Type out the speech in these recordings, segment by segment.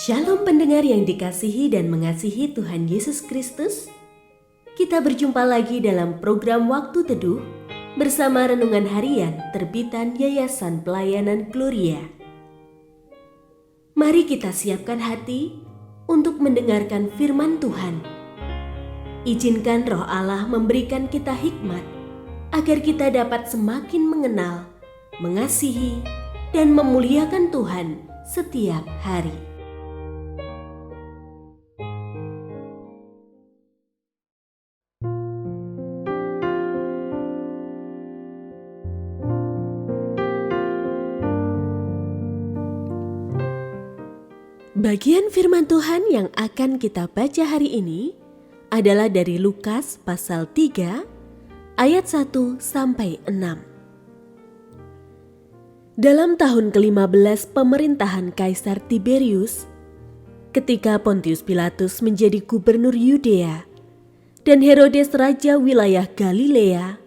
Shalom pendengar yang dikasihi dan mengasihi Tuhan Yesus Kristus. Kita berjumpa lagi dalam program Waktu Teduh bersama Renungan Harian terbitan Yayasan Pelayanan Gloria. Mari kita siapkan hati untuk mendengarkan firman Tuhan. Izinkan Roh Allah memberikan kita hikmat agar kita dapat semakin mengenal, mengasihi, dan memuliakan Tuhan setiap hari. Bagian firman Tuhan yang akan kita baca hari ini adalah dari Lukas pasal 3 ayat 1 sampai 6. Dalam tahun ke-15 pemerintahan Kaisar Tiberius, ketika Pontius Pilatus menjadi gubernur Yudea dan Herodes raja wilayah Galilea,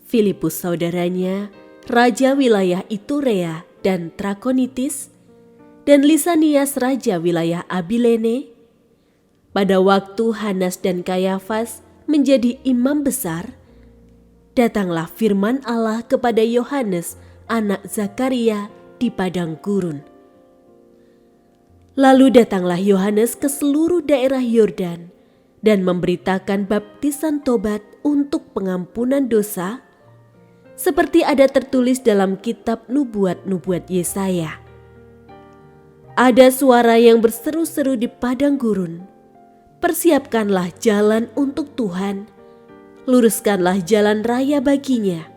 Filipus saudaranya raja wilayah Iturea dan Trakonitis, dan Lisanias raja wilayah Abilene, pada waktu Hanas dan Kayafas menjadi imam besar, datanglah firman Allah kepada Yohanes anak Zakaria di padang gurun. Lalu datanglah Yohanes ke seluruh daerah Yordan dan memberitakan baptisan tobat untuk pengampunan dosa, seperti ada tertulis dalam kitab nubuat-nubuat Yesaya. Ada suara yang berseru-seru di padang gurun, "Persiapkanlah jalan untuk Tuhan, luruskanlah jalan raya baginya.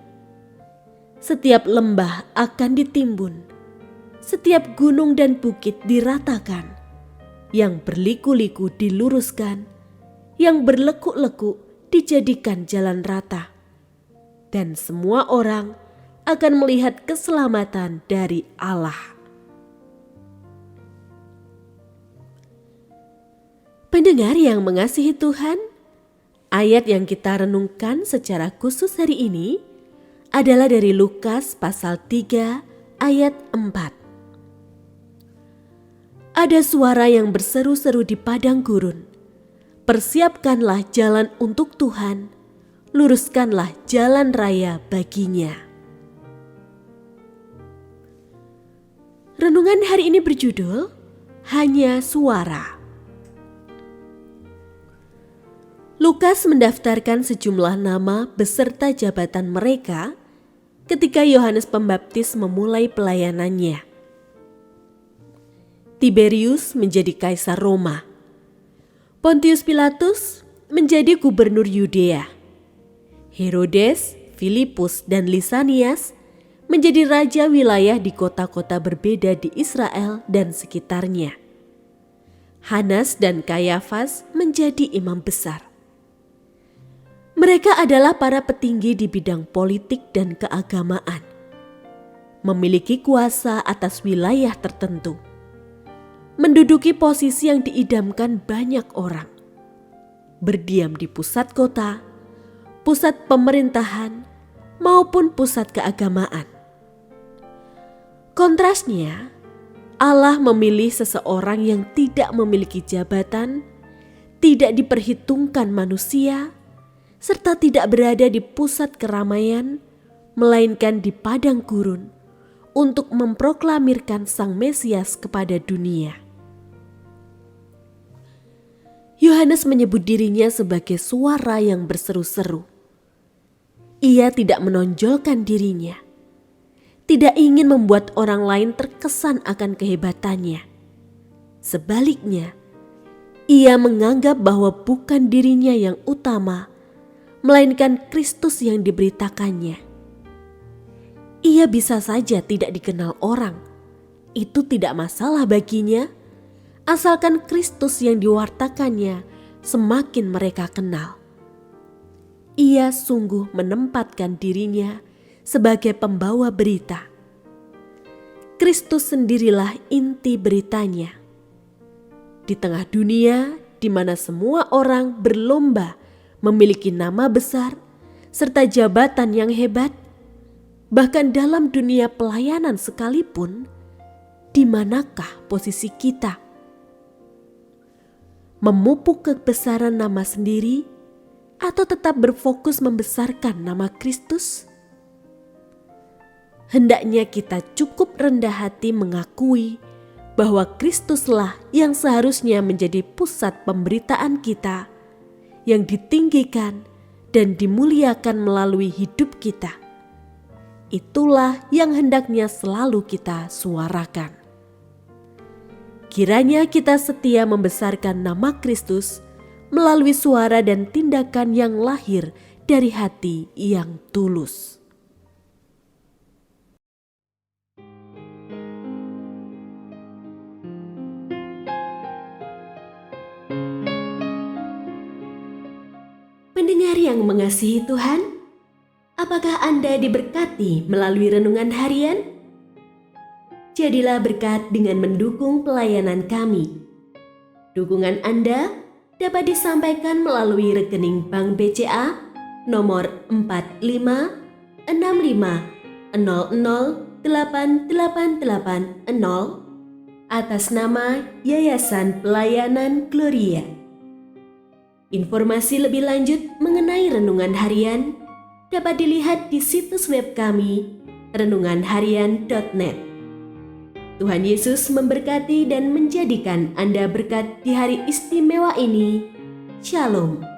Setiap lembah akan ditimbun, setiap gunung dan bukit diratakan, yang berliku-liku diluruskan, yang berlekuk-lekuk dijadikan jalan rata, dan semua orang akan melihat keselamatan dari Allah." Pendengar yang mengasihi Tuhan, ayat yang kita renungkan secara khusus hari ini adalah dari Lukas pasal 3 ayat 4. Ada suara yang berseru-seru di padang gurun, "Persiapkanlah jalan untuk Tuhan, luruskanlah jalan raya baginya." Renungan hari ini berjudul Hanya Suara. Lukas mendaftarkan sejumlah nama beserta jabatan mereka ketika Yohanes Pembaptis memulai pelayanannya. Tiberius menjadi kaisar Roma. Pontius Pilatus menjadi gubernur Yudea. Herodes, Filipus, dan Lisanias menjadi raja wilayah di kota-kota berbeda di Israel dan sekitarnya. Hanas dan Kayafas menjadi imam besar. Mereka adalah para petinggi di bidang politik dan keagamaan, memiliki kuasa atas wilayah tertentu, menduduki posisi yang diidamkan banyak orang, berdiam di pusat kota, pusat pemerintahan, maupun pusat keagamaan. Kontrasnya, Allah memilih seseorang yang tidak memiliki jabatan, tidak diperhitungkan manusia, serta tidak berada di pusat keramaian, melainkan di padang gurun untuk memproklamirkan Sang Mesias kepada dunia. Yohanes menyebut dirinya sebagai suara yang berseru-seru. Ia tidak menonjolkan dirinya, tidak ingin membuat orang lain terkesan akan kehebatannya. Sebaliknya, ia menganggap bahwa bukan dirinya yang utama, melainkan Kristus yang diberitakannya. Ia bisa saja tidak dikenal orang, itu tidak masalah baginya, asalkan Kristus yang diwartakannya semakin mereka kenal. Ia sungguh menempatkan dirinya sebagai pembawa berita. Kristus sendirilah inti beritanya. Di tengah dunia di mana semua orang berlomba memiliki nama besar serta jabatan yang hebat, bahkan dalam dunia pelayanan sekalipun, di manakah posisi kita? memupuk kebesaran nama sendiri, atau tetap berfokus membesarkan nama Kristus? Hendaknya kita cukup rendah hati mengakui bahwa Kristuslah yang seharusnya menjadi pusat pemberitaan kita, yang ditinggikan dan dimuliakan melalui hidup kita. Itulah yang hendaknya selalu kita suarakan. Kiranya kita setia membesarkan nama Kristus melalui suara dan tindakan yang lahir dari hati yang tulus. Pendengar yang mengasihi Tuhan, apakah Anda diberkati melalui renungan harian? Jadilah berkat dengan mendukung pelayanan kami. Dukungan Anda dapat disampaikan melalui rekening Bank BCA nomor 4565008880 atas nama Yayasan Pelayanan Gloria. Informasi lebih lanjut mengenai renungan harian dapat dilihat di situs web kami renunganharian.net. Tuhan Yesus memberkati dan menjadikan Anda berkat di hari istimewa ini. Shalom.